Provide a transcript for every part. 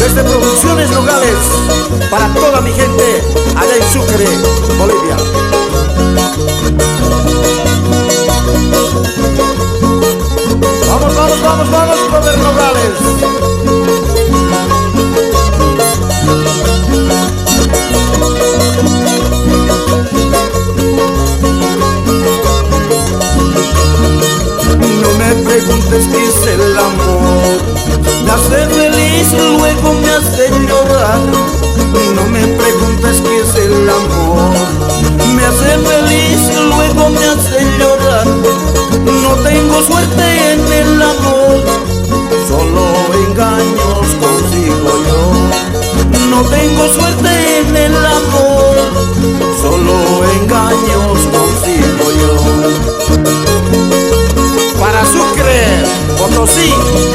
Desde Producciones Nogales, para toda mi gente allá en Sucre, Bolivia. Vamos, vamos, vamos, vamos, brother Nogales. No me preguntes qué es el amor, me hace feliz, luego me hace llorar. No me preguntes qué es el amor, me hace feliz, luego me hace llorar. No tengo suerte en el amor, solo engaños consigo yo. No tengo suerte en el amor, solo engaños consigo yo. Para Sucre, Potosí,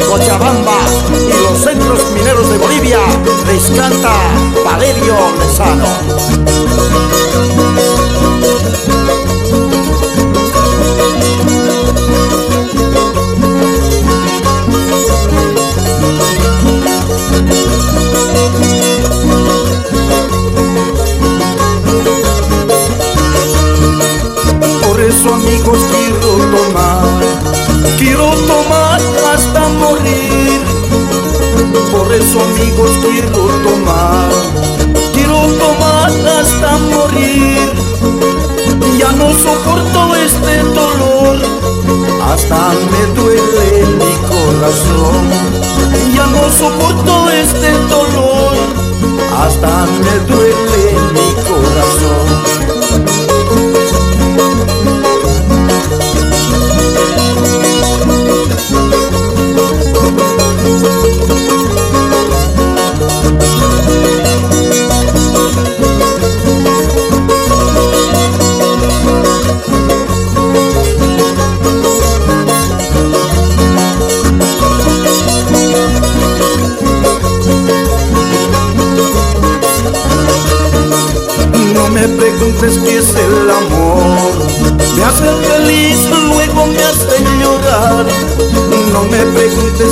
Cochabamba y los centros mineros de Bolivia, les canta Valerio Lezano. Por eso, amigos, quiero tomar hasta morir. Por eso, amigos, quiero tomar hasta morir. Ya no soporto este dolor, hasta me duele mi corazón. Ya no soporto este dolor, hasta me duele mi corazón. No me preguntes qué es el amor, me hace feliz, luego me hace llorar. No me preguntes